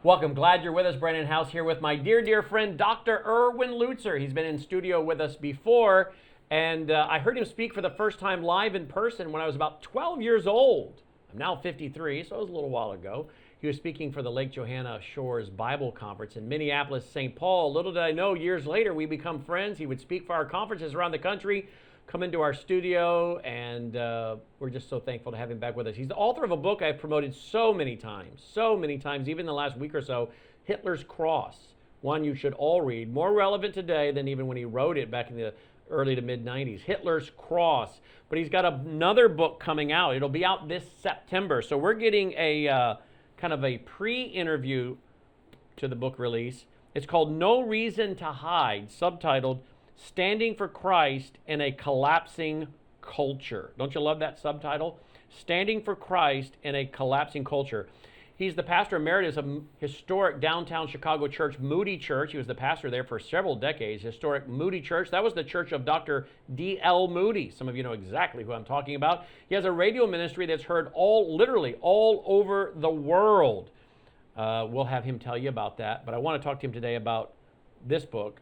Welcome. Glad you're with us. Brandon House here with my dear friend, Dr. Erwin Lutzer. He's been in studio with us before, and I heard him speak for the first time live in person when I was about 12 years old. I'm now 53, so it was a little while ago. He was speaking for the Lake Johanna Shores Bible Conference in Minneapolis, St. Paul. Little did I know, years later, we become friends. He would speak for our conferences around the country, come into our studio, and we're just so thankful to have him back with us. He's the author of a book I've promoted so many times, even in the last week or so, Hitler's Cross, one you should all read, more relevant today than even when he wrote it back in the early to mid 90s, Hitler's Cross. But he's got another book coming out. It'll be out this September. So we're getting a kind of a pre-interview to the book release. It's called No Reason to Hide, subtitled Standing for Christ in a Collapsing Culture. Don't you love that subtitle? Standing for Christ in a Collapsing Culture. He's the pastor emeritus of historic downtown Chicago church, Moody Church. He was the pastor there for several decades. Historic Moody Church. That was the church of Dr. D.L. Moody. Some of you know exactly who I'm talking about. He has a radio ministry that's heard literally all over the world. We'll have him tell you about that. But I want to talk to him today about this book,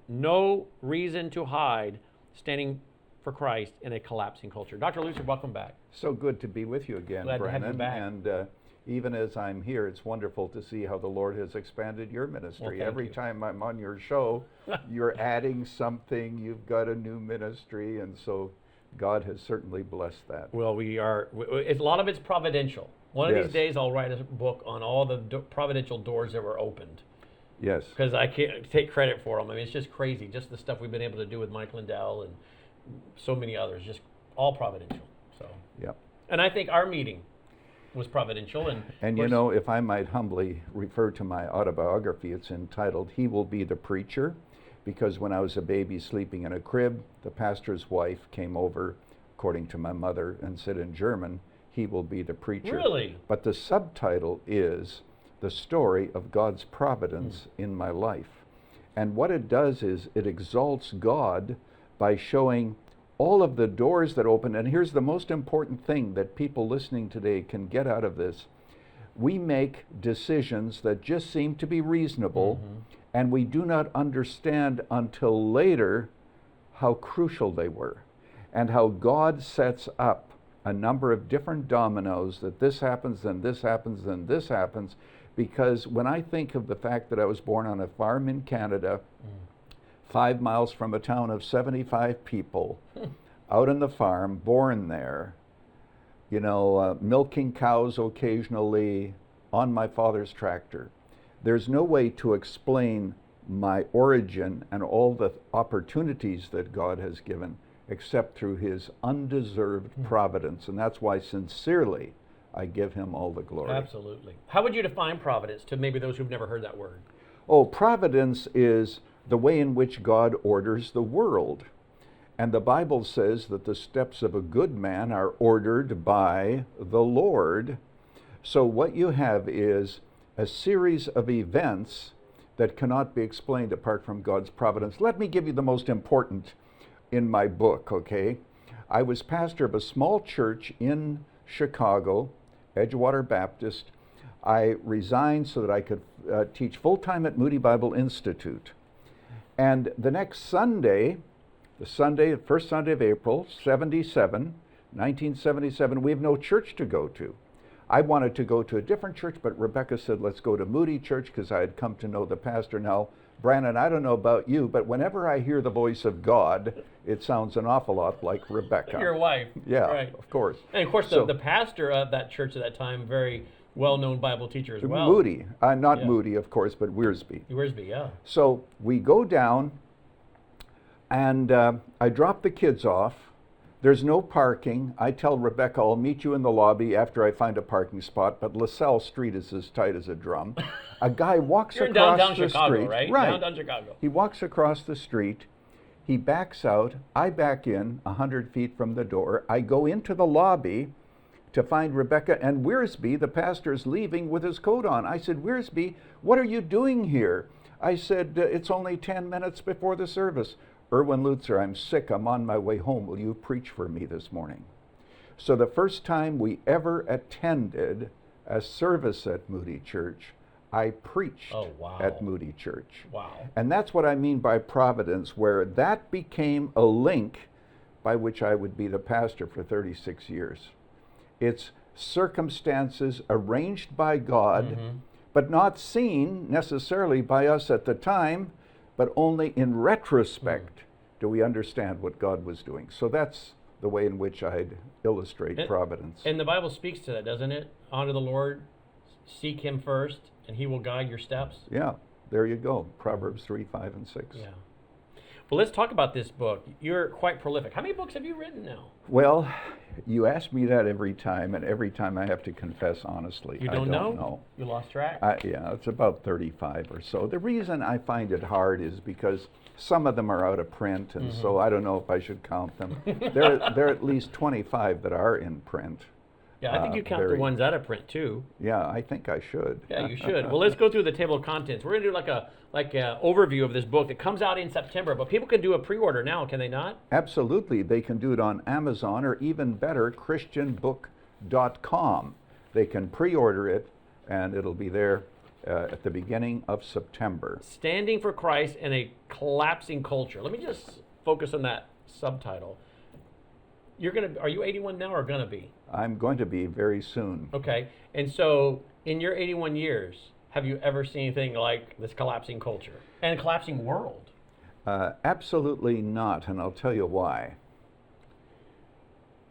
No Reason to Hide, Standing for Christ in a Collapsing Culture. Dr. Lutzer, welcome back. So good to be with you again, Glad Brandon. to have you back. And even as I'm here, it's wonderful to see how the Lord has expanded your ministry. Well, Every time I'm on your show, you're adding something. You've got a new ministry, and so God has certainly blessed that. Well, a lot of it's providential. One of Yes. these days I'll write a book on all the providential doors that were opened, Yes. because I can't take credit for them. I mean, it's just crazy, just the stuff we've been able to do with Mike Lindell and so many others, just all providential. So, Yep. and I think our meeting was providential. And you know, if I might humbly refer to my autobiography, it's entitled, He Will Be the Preacher, because when I was a baby sleeping in a crib, the pastor's wife came over, according to my mother, and said in German, He will be the preacher. Really? But the subtitle is the story of God's providence in my life. And what it does is it exalts God by showing all of the doors that open. And here's the most important thing that people listening today can get out of this. We make decisions that just seem to be reasonable, and we do not understand until later how crucial they were, and how God sets up a number of different dominoes, that this happens, then this happens, then this happens. Because when I think of the fact that I was born on a farm in Canada, 5 miles from a town of 75 people, out on the farm, born there, you know, milking cows occasionally on my father's tractor. There's no way to explain my origin and all the opportunities that God has given except through His undeserved providence. And that's why sincerely I give Him all the glory. Absolutely. How would you define providence to maybe those who've never heard that word? Oh, providence is the way in which God orders the world. And the Bible says that the steps of a good man are ordered by the Lord. So what you have is a series of events that cannot be explained apart from God's providence. Let me give you the most important in my book, okay? I was pastor of a small church in Chicago, Edgewater Baptist. I resigned so that I could teach full-time at Moody Bible Institute. And the next Sunday, the first Sunday of April, 1977, we have no church to go to. I wanted to go to a different church, but Rebecca said, let's go to Moody Church, because I had come to know the pastor. Now, Brandon, I don't know about you, but whenever I hear the voice of God, it sounds an awful lot like Rebecca. Your wife. Yeah, right. Of course. And of course, the pastor of that church at that time, very well-known Bible teacher as well. Moody, not Moody, of course, but Wiersbe. Wiersbe, yeah. So we go down, and I drop the kids off. There's no parking. I tell Rebecca, I'll meet you in the lobby after I find a parking spot, but LaSalle Street is as tight as a drum. A guy walks You're across in downtown the Chicago, street. right? Right. Downtown Chicago. He walks across the street. He backs out. I back in 100 feet from the door. I go into the lobby to find Rebecca, and Wiersbe, the pastor's, leaving with his coat on. I said, Wiersbe, what are you doing here? I said, it's only 10 minutes before the service. Erwin Lutzer, I'm sick. I'm on my way home. Will you preach for me this morning? So the first time we ever attended a service at Moody Church, I preached Oh, wow. at Moody Church. Wow. And that's what I mean by providence, where that became a link by which I would be the pastor for 36 years. It's circumstances arranged by God, but not seen necessarily by us at the time, but only in retrospect do we understand what God was doing. So that's the way in which I'd illustrate providence. And the Bible speaks to that, doesn't it? Honor the Lord, seek Him first, and He will guide your steps. Yeah, there you go. Proverbs 3, 5, and 6. Yeah. Well, let's talk about this book. You're quite prolific. How many books have you written now? Well, you ask me that every time, and every time I have to confess honestly. You don't know? You lost track? Yeah, it's about 35 or so. The reason I find it hard is because some of them are out of print, and so I don't know if I should count them. There are at least 25 that are in print. Yeah, I think you count the ones out of print too. Yeah, I think I should. Yeah, you should. Well, let's go through the table of contents. We're going to do like a overview of this book that comes out in September, but people can do a pre-order now, can they not? Absolutely. They can do it on Amazon, or even better, christianbook.com. They can pre-order it, and it'll be there at the beginning of September. Standing for Christ in a Collapsing Culture. Let me just focus on that subtitle. Are you 81 now or going to be? I'm going to be very soon. Okay. And so in your 81 years, have you ever seen anything like this collapsing culture and a collapsing world? Absolutely not, and I'll tell you why.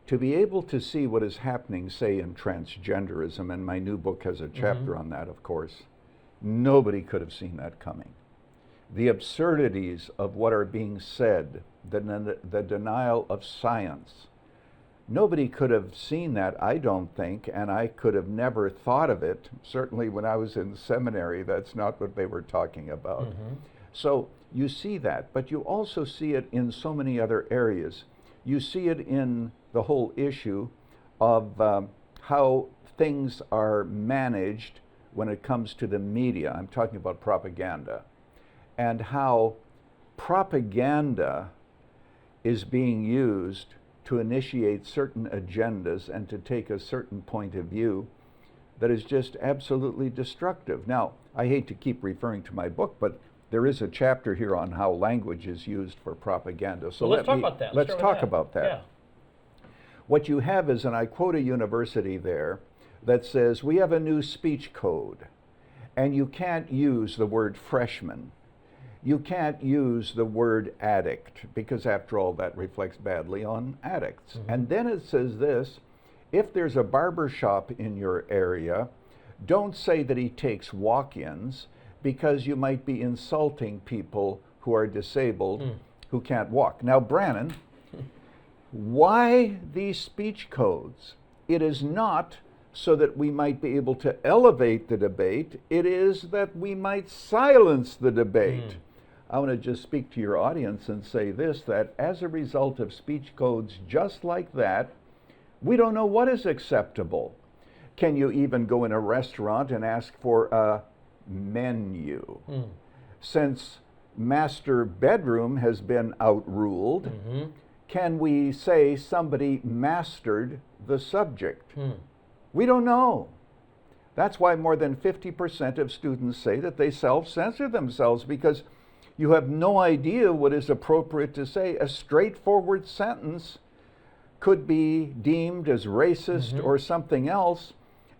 To be able to see what is happening, say, in transgenderism, and my new book has a chapter on that, of course, nobody could have seen that coming. The absurdities of what are being said, the denial of science, nobody could have seen that, I don't think, and I could have never thought of it. Certainly when I was in seminary, that's not what they were talking about. So you see that, but you also see it in so many other areas. You see it in the whole issue of how things are managed when it comes to the media. I'm talking about propaganda, and how propaganda is being used to initiate certain agendas and to take a certain point of view that is just absolutely destructive. Now, I hate to keep referring to my book, but there is a chapter here on how language is used for propaganda. So let's talk about that. Let's talk about that. Yeah. What you have is, and I quote a university there that says, we have a new speech code, and you can't use the word freshman. You can't use the word addict, because after all, that reflects badly on addicts. And then it says this: if there's a barber shop in your area, don't say that he takes walk-ins, because you might be insulting people who are disabled, who can't walk. Now, Brannon, why these speech codes? It is not so that we might be able to elevate the debate. It is that we might silence the debate. I want to just speak to your audience and say this, that as a result of speech codes just like that, we don't know what is acceptable. Can you even go in a restaurant and ask for a menu? Since master bedroom has been outruled, can we say somebody mastered the subject? We don't know. That's why more than 50% of students say that they self-censor themselves, because you have no idea what is appropriate to say. A straightforward sentence could be deemed as racist or something else.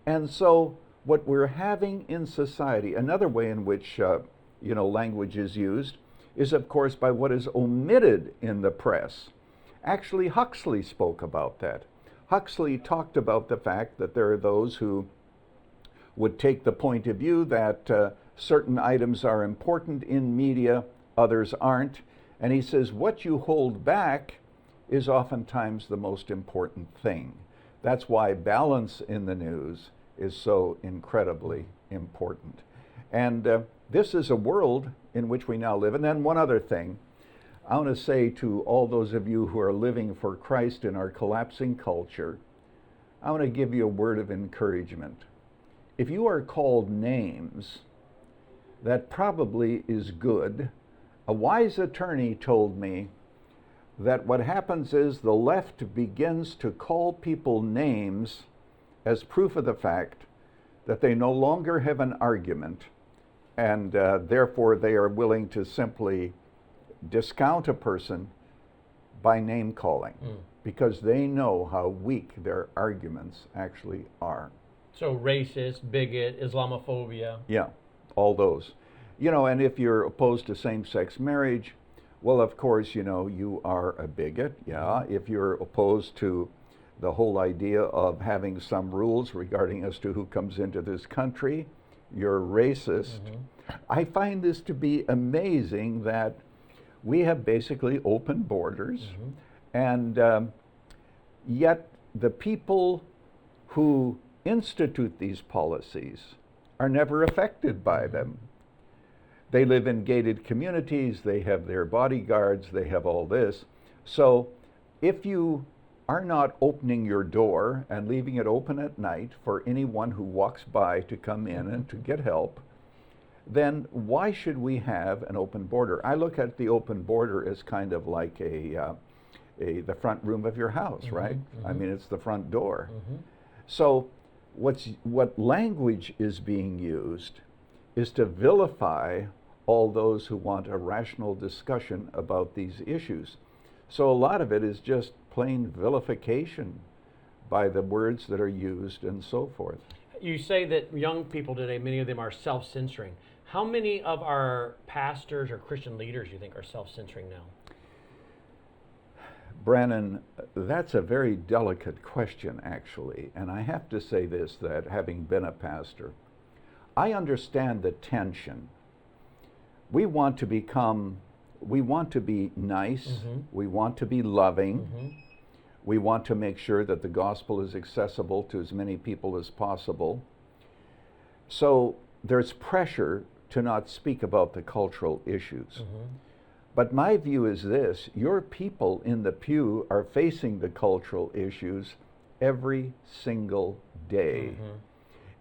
And so what we're having in society, another way in which language is used, is of course by what is omitted in the press. Actually, Huxley spoke about that. Huxley talked about the fact that there are those who would take the point of view that certain items are important in media, others aren't. And he says what you hold back is oftentimes the most important thing. That's why balance in the news is so incredibly important. And this is a world in which we now live. And then one other thing, I want to say to all those of you who are living for Christ in our collapsing culture, I want to give you a word of encouragement. If you are called names, that probably is good. A wise attorney told me that what happens is the left begins to call people names as proof of the fact that they no longer have an argument, And therefore, they are willing to simply discount a person by name calling because they know how weak their arguments actually are. So racist, bigot, Islamophobia. Yeah, all those. You know, and if you're opposed to same-sex marriage, well, of course, you know, you are a bigot. Yeah, if you're opposed to the whole idea of having some rules regarding as to who comes into this country, you're racist. I find this to be amazing that we have basically open borders, and yet the people who institute these policies are never affected by them. They live in gated communities, they have their bodyguards, they have all this. So if you are not opening your door and leaving it open at night for anyone who walks by to come in and to get help, then why should we have an open border? I look at the open border as kind of like the front room of your house, right? I mean, it's the front door. So what language is being used is to vilify all those who want a rational discussion about these issues. So a lot of it is just plain vilification by the words that are used and so forth. You say that young people today, many of them are self-censoring. How many of our pastors or Christian leaders, you think, are self-censoring now? Brannon, that's a very delicate question, actually. And I have to say this, that having been a pastor, I understand the tension. We want to be nice, we want to be loving, we want to make sure that the gospel is accessible to as many people as possible. So there's pressure to not speak about the cultural issues. But my view is this: your people in the pew are facing the cultural issues every single day.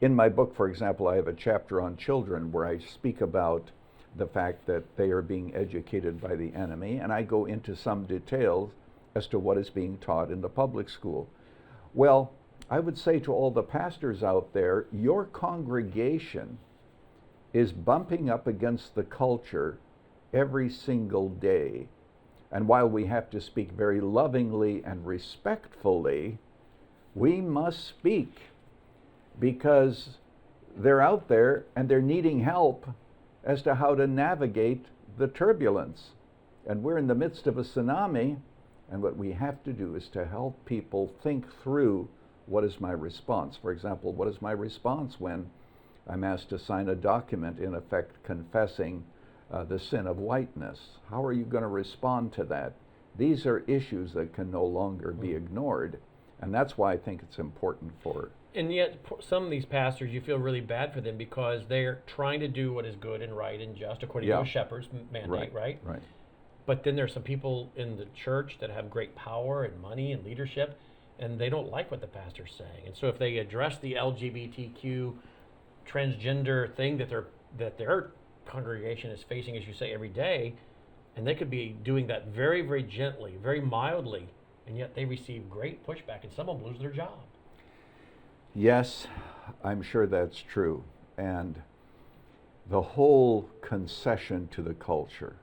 In my book, for example, I have a chapter on children where I speak about the fact that they are being educated by the enemy, and I go into some details as to what is being taught in the public school. Well, I would say to all the pastors out there, your congregation is bumping up against the culture every single day. And while we have to speak very lovingly and respectfully, we must speak because they're out there and they're needing help as to how to navigate the turbulence. And we're in the midst of a tsunami, and what we have to do is to help people think through, what is my response? For example, what is my response when I'm asked to sign a document, in effect confessing the sin of whiteness? How are you going to respond to that? These are issues that can no longer be ignored, and that's why I think it's important for. And yet, some of these pastors, you feel really bad for them because they're trying to do what is good and right and just according to a shepherd's mandate, right? Right. But then there's some people in the church that have great power and money and leadership, and they don't like what the pastor's saying. And so if they address the LGBTQ transgender thing that their congregation is facing, as you say, every day, and they could be doing that very, very gently, very mildly, and yet they receive great pushback, and some of them lose their job. Yes, I'm sure that's true. And the whole concession to the culture.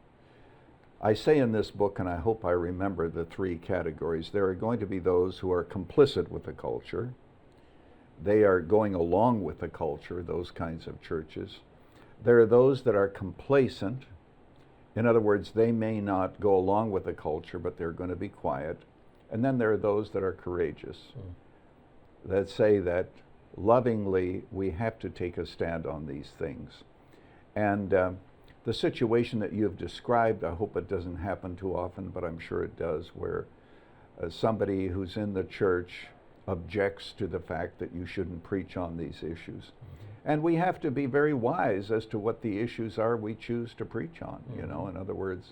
I say in this book, and I hope I remember the three categories, there are going to be those who are complicit with the culture. They are going along with the culture, those kinds of churches. There are those that are complacent. In other words, they may not go along with the culture, but they're going to be quiet. And then there are those that are courageous, that say that lovingly we have to take a stand on these things. And the situation that you have described, I hope it doesn't happen too often, but I'm sure it does, where somebody who's in the church objects to the fact that you shouldn't preach on these issues. And we have to be very wise as to what the issues are we choose to preach on. You know, in other words,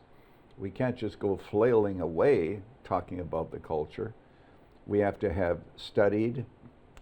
we can't just go flailing away talking about the culture. We have to have studied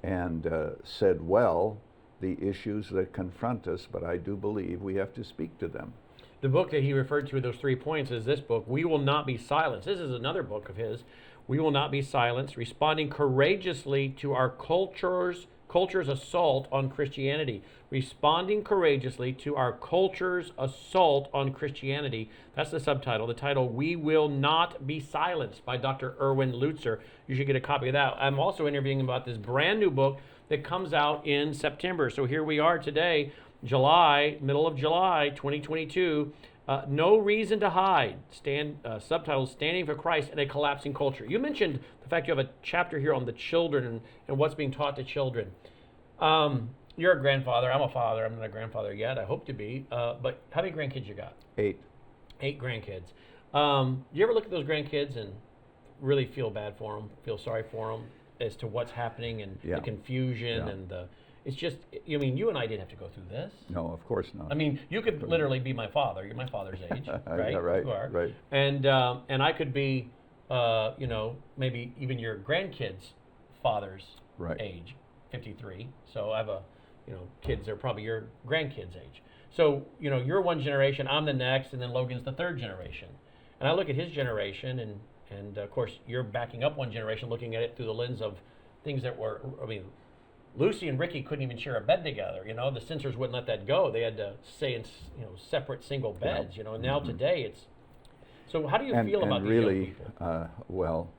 and said well the issues that confront us, but I do believe we have to speak to them. The book that he referred to, those 3 points, is this book, We Will Not Be Silenced. This is another book of his, We Will Not Be Silenced, Responding Courageously to Our Culture's culture's assault on Christianity. Responding courageously to our culture's assault on Christianity. That's the subtitle. The title, We Will Not Be Silenced, by Dr. Erwin Lutzer. You should get a copy of that. I'm also interviewing him about this brand new book that comes out in September. So here we are today, middle of July, 2022. No Reason to Hide. Subtitle, Standing for Christ in a Collapsing Culture. You mentioned the fact you have a chapter here on the children and what's being taught to children. You're a grandfather. I'm a father. I'm not a grandfather yet. I hope to be. But how many grandkids you got? 8. 8 grandkids. You ever look at those grandkids and really feel bad for them, feel sorry for them as to what's happening and the confusion and the... It's just, I mean, you and I didn't have to go through this. No, of course not. I mean, you could literally be my father. You're my father's age, right? Yeah, right, you are. right. And I could be, maybe even your grandkids' father's age, 53. So I have kids that are probably your grandkids' age. So, you're one generation, I'm the next, and then Logan's the third generation. And I look at his generation, and of course, you're backing up one generation, looking at it through the lens of things that were, Lucy and Ricky couldn't even share a bed together. The censors wouldn't let that go. They had to stay in, separate single beds. And now today it's. So how do you feel about these young people? Well,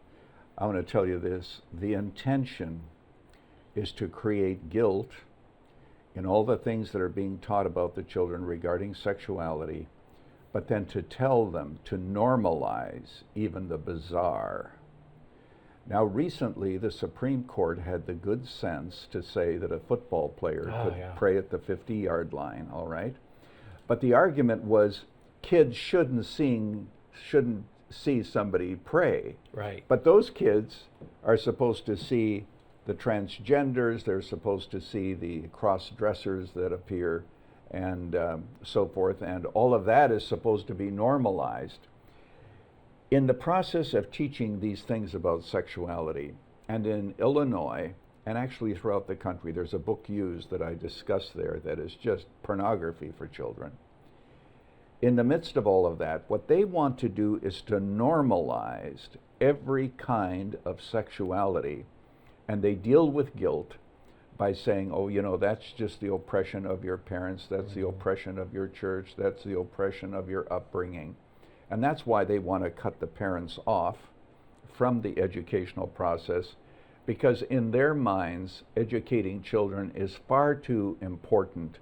I want to tell you this: the intention is to create guilt in all the things that are being taught about the children regarding sexuality, but then to tell them to normalize even the bizarre. Now, recently, the Supreme Court had the good sense to say that a football player could pray at the 50-yard line, all right? But the argument was kids shouldn't see somebody pray. Right. But those kids are supposed to see the transgenders, they're supposed to see the cross-dressers that appear, and so forth, and all of that is supposed to be normalized. In the process of teaching these things about sexuality, and in Illinois, and actually throughout the country, there's a book used that I discuss there that is just pornography for children. In the midst of all of that, what they want to do is to normalize every kind of sexuality, and they deal with guilt by saying, that's just the oppression of your parents, that's the oppression of your church, that's the oppression of your upbringing. And that's why they want to cut the parents off from the educational process, because in their minds, educating children is far too important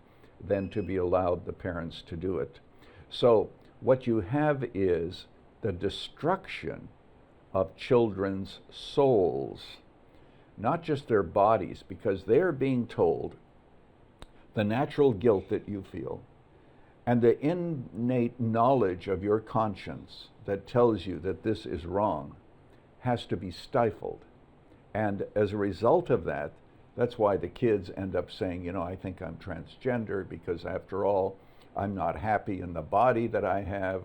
than to be allowed the parents to do it. So what you have is the destruction of children's souls, not just their bodies, because they're being told the natural guilt that you feel and the innate knowledge of your conscience that tells you that this is wrong has to be stifled. And as a result of that, that's why the kids end up saying, I think I'm transgender because after all, I'm not happy in the body that I have.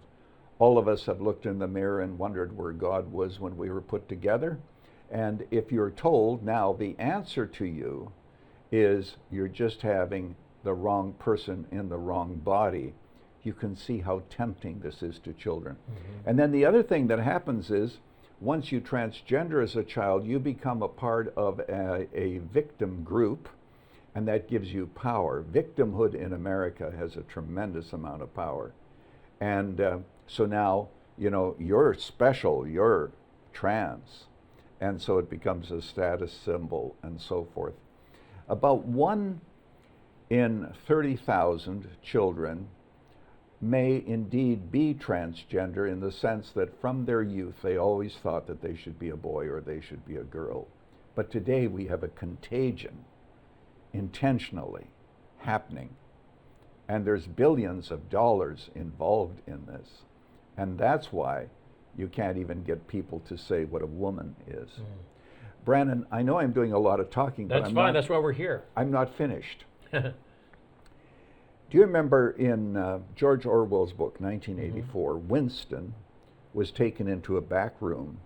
All of us have looked in the mirror and wondered where God was when we were put together. And if you're told now the answer to you is you're just having the wrong person in the wrong body, you can see how tempting this is to children. Mm-hmm. And then the other thing that happens is once you transgender as a child, you become a part of a victim group, and that gives you power. Victimhood in America has a tremendous amount of power. And so now, you're special, you're trans. And so it becomes a status symbol and so forth. About 1 in 30,000 children may indeed be transgender in the sense that from their youth they always thought that they should be a boy or they should be a girl. But today we have a contagion intentionally happening, and there's billions of dollars involved in this, and that's why you can't even get people to say what a woman is. Brandon, I know I'm doing a lot of talking, but that's fine. That's why we're here. I'm not finished. Do you remember in George Orwell's book, 1984, Winston was taken into a back room,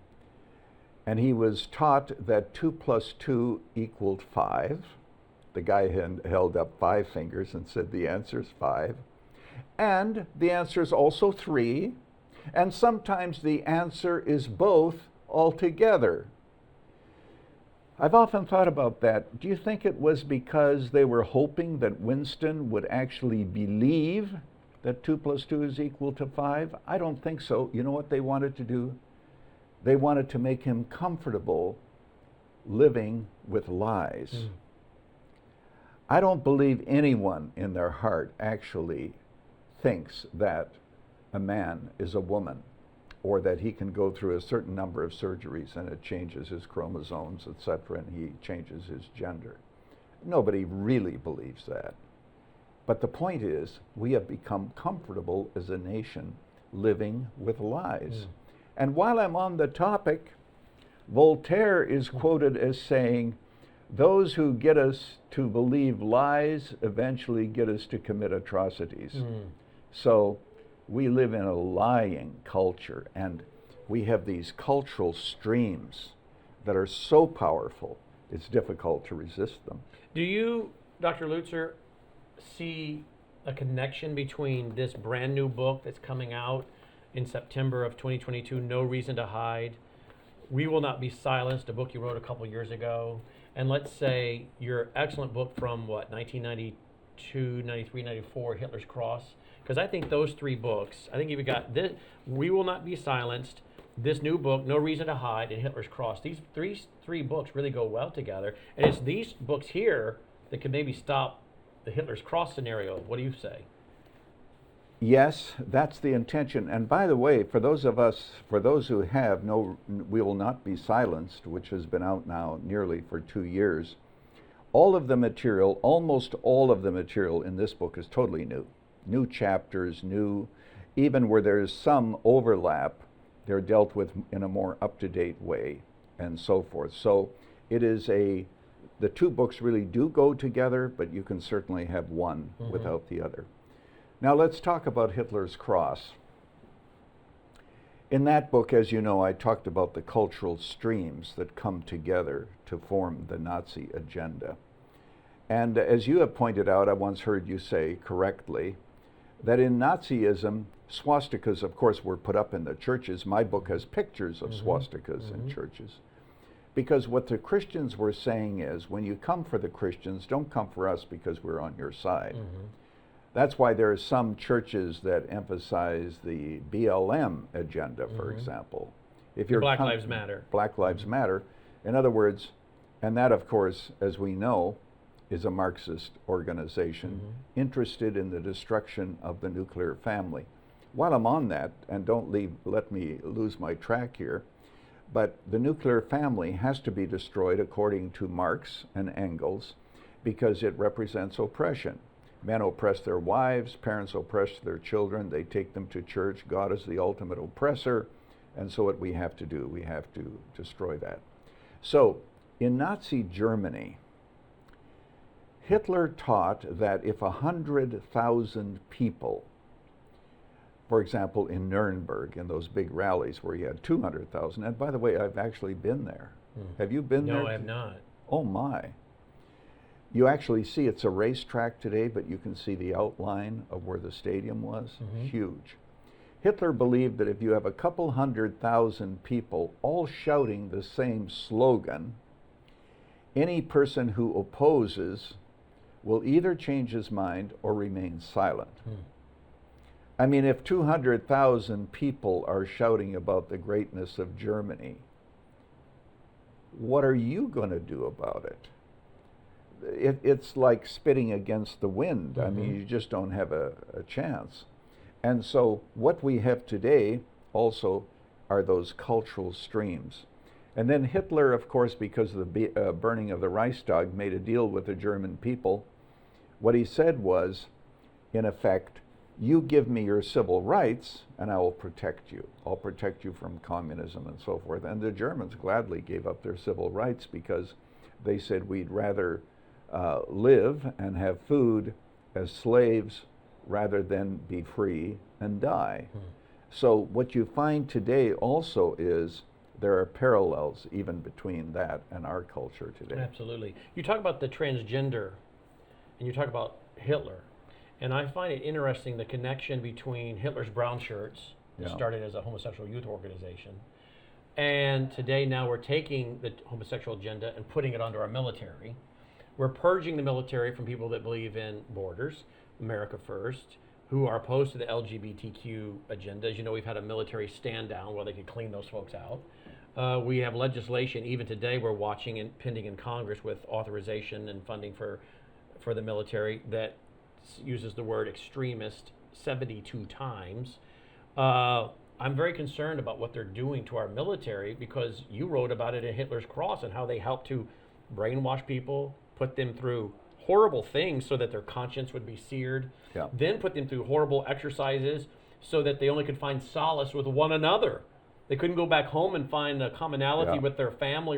and he was taught that 2 + 2 = 5. The guy held up 5 fingers and said the answer is 5. And the answer is also 3. And sometimes the answer is both altogether. I've often thought about that. Do you think it was because they were hoping that Winston would actually believe that 2 plus 2 is equal to 5? I don't think so. You know what they wanted to do? They wanted to make him comfortable living with lies. I don't believe anyone in their heart actually thinks that a man is a woman, or that he can go through a certain number of surgeries and it changes his chromosomes, etc., and he changes his gender. Nobody really believes that. But the point is, we have become comfortable as a nation living with lies. And while I'm on the topic, Voltaire is quoted as saying, those who get us to believe lies eventually get us to commit atrocities. So we live in a lying culture, and we have these cultural streams that are so powerful, it's difficult to resist them. Do you, Dr. Lutzer, see a connection between this brand new book that's coming out in September of 2022, No Reason to Hide, We Will Not Be Silenced, a book you wrote a couple years ago, and let's say your excellent book from, 1992, 93, 94, Hitler's Cross? Because I think those three books, I think you've got this, We Will Not Be Silenced, this new book, No Reason to Hide, and Hitler's Cross. These three books really go well together. And it's these books here that could maybe stop the Hitler's Cross scenario. What do you say? Yes, that's the intention. And by the way, for those who have We Will Not Be Silenced, which has been out now nearly for 2 years, almost all of the material in this book is totally new. New chapters, even where there's some overlap, they're dealt with in a more up-to-date way, and so forth. So it is the two books really do go together, but you can certainly have one without the other. Now let's talk about Hitler's Cross. In that book, as you know, I talked about the cultural streams that come together to form the Nazi agenda. And as you have pointed out, I once heard you say correctly, that in Nazism, swastikas, of course, were put up in the churches. My book has pictures of swastikas in churches. Because what the Christians were saying is, when you come for the Christians, don't come for us because we're on your side. That's why there are some churches that emphasize the BLM agenda, for example. If you're Black Lives Matter. Black Lives Matter. In other words, and that, of course, as we know, is a Marxist organization interested in the destruction of the nuclear family. While I'm on that, and don't let me lose my track here, but the nuclear family has to be destroyed according to Marx and Engels because it represents oppression. Men oppress their wives, parents oppress their children, they take them to church. God is the ultimate oppressor, and so what we have to do, we have to destroy that. So, in Nazi Germany, Hitler taught that if 100,000 people, for example, in Nuremberg, in those big rallies where you had 200,000, and by the way, I've actually been there. Have you been there? No, I have not. Oh my. You actually see it's a racetrack today, but you can see the outline of where the stadium was. Huge. Hitler believed that if you have a couple 100,000 people all shouting the same slogan, any person who opposes will either change his mind or remain silent. I mean, if 200,000 people are shouting about the greatness of Germany, what are you going to do about it? It's like spitting against the wind. I mean, you just don't have a chance. And so what we have today also are those cultural streams. And then Hitler, of course, because of the burning of the Reichstag, made a deal with the German people. What he said was, in effect, you give me your civil rights and I will protect you. I'll protect you from communism and so forth. And the Germans gladly gave up their civil rights because they said we'd rather live and have food as slaves rather than be free and die. So what you find today also is there are parallels even between that and our culture today. Absolutely. You talk about the transgender and you talk about Hitler. And I find it interesting the connection between Hitler's brown shirts, that started as a homosexual youth organization, And today now we're taking the homosexual agenda and putting it onto our military. We're purging the military from people that believe in borders, America first, who are opposed to the LGBTQ agenda. As you know, we've had a military stand down where they could clean those folks out. We have legislation, even today we're watching and pending in Congress with authorization and funding for the military that uses the word extremist 72 times. I'm very concerned about what they're doing to our military, because you wrote about it in Hitler's Cross and how they helped to brainwash people, put them through horrible things so that their conscience would be seared, then put them through horrible exercises so that they only could find solace with one another. They couldn't go back home and find a commonality with their family.